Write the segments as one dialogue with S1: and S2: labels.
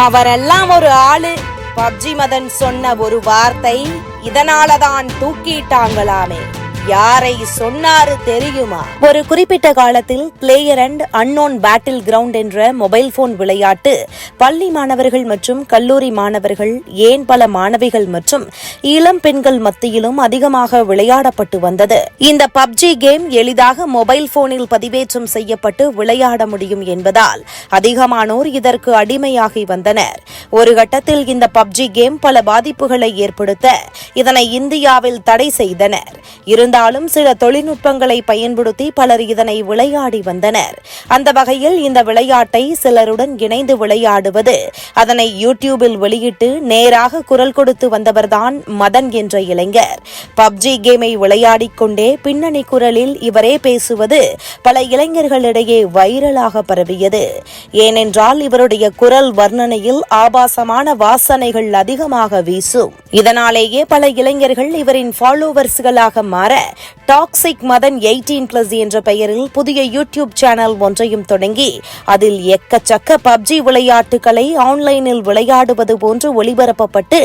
S1: அவரெல்லாம் ஒரு ஆளு. பப்ஜி மதன் சொன்ன ஒரு வார்த்தை இதனாலதான் தூக்கிட்டாங்களாமே. யாரை சொன்னாரு தெரியுமா? ஒரு குறிப்பிட்ட காலத்தில் player and unknown battle ground என்ற மொபைல் போன் விளையாட்டு பள்ளி மாணவர்கள் மற்றும் கல்லூரி மாணவர்கள், ஏன் பல மாணவிகள் மற்றும் இளம் பெண்கள் மத்தியிலும் அதிகமாக விளையாடப்பட்டு வந்தது. இந்த பப்ஜி கேம் எளிதாக மொபைல் போனில் பதிவேற்றம் செய்யப்பட்டு விளையாட முடியும் என்பதால் அதிகமானோர் இதற்கு அடிமையாகி வந்தனர். ஒரு கட்டத்தில் இந்த பப்ஜி கேம் பல பாதிப்புகளை ஏற்படுத்த இதனை இந்தியாவில் தடை செய்தனர். இருந்தாலும் சில தொழில்நுட்பங்களை பயன்படுத்தி பலர் இதனை விளையாடி வந்தனர். அந்த வகையில் இந்த விளையாட்டை சிலருடன் இணைந்து விளையாடுவது, அதனை யூடியூபில் வெளியிட்டு நேராக குரல் கொடுத்து வந்தவர்தான் மதன் என்ற இளைஞர். பப்ஜி கேமை விளையாடிக் கொண்டே பின்னணி குரலில் இவரே பேசுவது பல இளைஞர்களிடையே வைரலாக பரவியது. ஏனென்றால் இவருடைய குரல் வர்ணனையில் ஆபாசமான வாசனைகள் அதிகமாக வீசும். இதனாலேயே பல இளைஞர்கள் இவரின் ஃபாலோவர்ஸ்களாக மாற டாக்ஸிக் மதன் 18+ என்ற பெயரில் புதிய யூடியூப் சேனல் ஒன்றையும் தொடங்கி அதில் எக்கச்சக்க பப்ஜி விளையாட்டுகளை ஆன்லைனில் விளையாடுவது போன்று ஒளிபரப்பப்பட்டு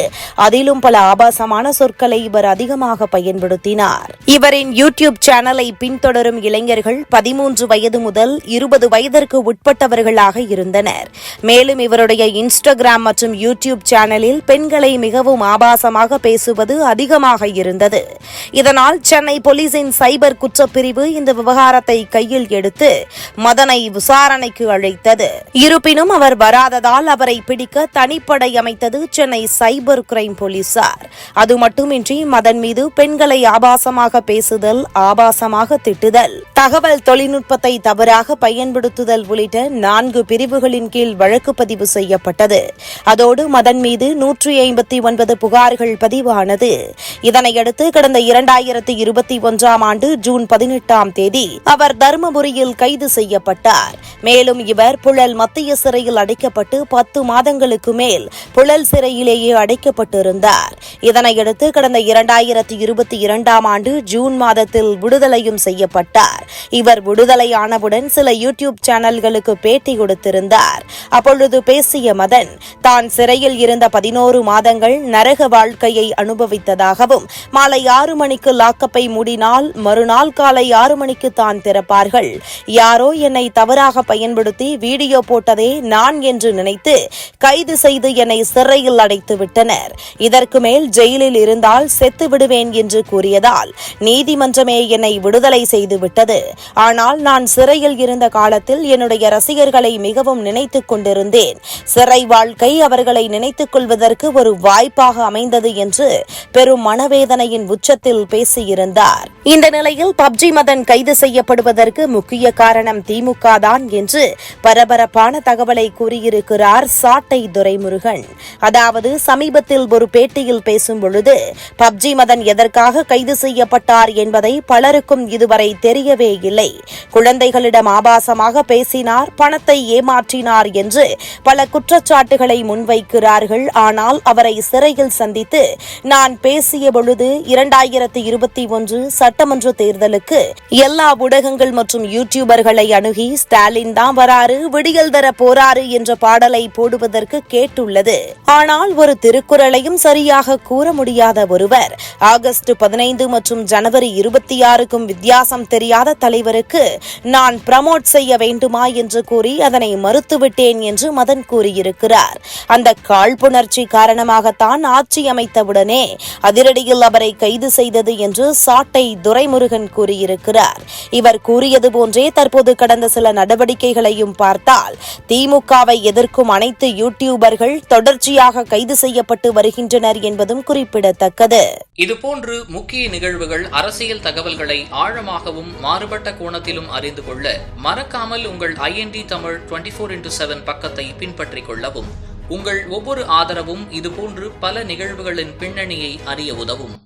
S1: அதிலும் பல ஆபாசமான சொற்களை இவர் அதிகமாக பயன்படுத்தினார். இவரின் யூடியூப் சேனலை பின்தொடரும் இளைஞர்கள் 13 வயது முதல் 20 வயதிற்கு உட்பட்டவர்களாக இருந்தனர். மேலும் இவருடைய இன்ஸ்டாகிராம் மற்றும் யூடியூப் சேனலில் பெண்களை மிகவும் ஆபாசமாக பேசுவது அதிகமாக இருந்தது. இதனால் சென்னை போலீசின் சைபர் குற்றப்பிரிவு இந்த விவகாரத்தை கையில் எடுத்து மதனை விசாரணைக்கு அழைத்தது. இருப்பினும் அவர் வராததால் அவரை பிடிக்க தனிப்படை அமைத்தது சென்னை சைபர் கிரைம் போலீசார். அது மட்டுமின்றி மதன் மீது பெண்களை ஆபாசமாக பேசுதல், ஆபாசமாக திட்டுதல், தகவல் தொழில்நுட்பத்தை தவறாக பயன்படுத்துதல் உள்ளிட்ட 4 பிரிவுகளின் கீழ் வழக்கு பதிவு செய்யப்பட்டது. அதோடு மதன் மீது 159 புகார்கள் பதிவானது. இதனையடுத்து கடந்த 2021ஆம் ஆண்டு ஜூன் 18ஆம் தேதி அவர் தருமபுரியில் கைது செய்யப்பட்டார். மேலும் இவர் புழல் மத்திய சிறையில் அடைக்கப்பட்டு 10 மாதங்களுக்கு மேல் புழல் சிறையிலேயே அடைக்கப்பட்டிருந்தார். இதனையடுத்து கடந்த 2022ஆம் ஆண்டு ஜூன் மாதத்தில் விடுதலையும் செய்யப்பட்டார். இவர் விடுதலையானவுடன் சில யூடியூப் சேனல்களுக்கு பேட்டி கொடுத்திருந்தார். அப்பொழுது பேசிய மதன் தான் சிறையில் இருந்த 11 மாதங்கள் நரக வாழ்க்கையை அனுபவித்ததாகவும், மாலை 6 மணிக்கு லாக்கப்பை மூடினால் மறுநாள் காலை 6 மணிக்கு தான் திறப்பார்கள். யாரோ என்னை தவறாக பயன்படுத்தி வீடியோ போட்டதே நான் என்று நினைத்து கைது செய்து என்னை சிறையில் அடைத்து விட்டனர். இதற்கு மேல் ஜெயிலில் இருந்தால் செத்து விடுவேன் என்று கூறியதால் நீதிமன்றமே என்னை விடுதலை செய்து விட்டது. ஆனால் நான் சிறையில் இருந்த காலத்தில் என்னுடைய ரசிகர்களை மிகவும் நினைத்துக் கொண்டிருந்தேன். சிறை வாழ்க்கை அவர்களை நினைத்துக் கொள்வதற்கு ஒரு வாய்ப்பாக அமைந்தது என்று பெரும் மனவேதனையின் உச்சத்தில் பேசியிருந்தார். இந்த நிலையில் பப்ஜி மதன் கைது செய்யப்படுவதற்கு முக்கிய காரணம் திமுக தான் என்று பரபரப்பான தகவலை கூறியிருக்கிறார் சாட்டை துரைமுருகன். அதாவது சமீபத்தில் ஒரு பேட்டியில் பேசும் பொழுது பப்ஜி மதன் எதற்காக கைது செய்யப்பட்டார் என்பதை பலருக்கும் இதுவரை தெரியவே இல்லை. குழந்தைகளிடம் ஆபாசமாக பேசினார், பணத்தை ஏமாற்றினார் என்று பல குற்றச்சாட்டுகளை முன்வைக்கிறார்கள். ஆனால் அவரை சிறையில் சந்தித்து நான் பேசிய பொழுது 2021 சட்டமன்ற தேர்தலுக்கு எல்லா ஊடகங்கள் மற்றும் யூடியூபர்களை அணுகி ஸ்டாலின் தான் வராரு, விடியல் தர போறாரு என்ற பாடலை போடுவதற்கு கேட்டுள்ளது. ஆனால் ஒரு திருக்குறளையும் சரியாக கூற முடியாத ஒருவர் ஆகஸ்ட் 15 மற்றும் ஜனவரி 26க்கும் வித்தியாசம் தெரியாத தலைவருக்கு நான் ப்ரமோட் செய்ய வேண்டுமா என்று கூறி அதனை மறுத்துவிட்டேன் என்று மதன் கூறியிருக்கிறார். அந்த காழ்ப்புணர்ச்சி காரணமாகத்தான் ஆட்சி அமைத்தவுடனே அதிரடியில் அவரை கைது செய்தது என்று சாட்டை துரைமுருகன் கூறியிருக்கிறார். இவர் கூறியது போன்றே தற்போது கடந்த சில நடவடிக்கைகளையும் பார்த்தால் திமுகவை எதிர்க்கும் அனைத்து யூடியூபர்கள் தொடர்ச்சியாக கைது செய்யப்பட்டு வருகின்றனர் என்பதும் குறிப்பிடத்தக்கது.
S2: இதுபோன்று முக்கிய நிகழ்வுகள், அரசியல் தகவல்களை ஆழமாகவும் மாறுபட்ட கோணத்திலும் அறிந்து கொள்ள மறக்காமல் உங்கள் IND தமிழ் 24x7 பக்கத்தை பின்பற்றிக் கொள்ளவும். உங்கள் ஒவ்வொரு ஆதரவும் இதுபோன்று பல நிகழ்வுகளின் பின்னணியை அறிய உதவும்.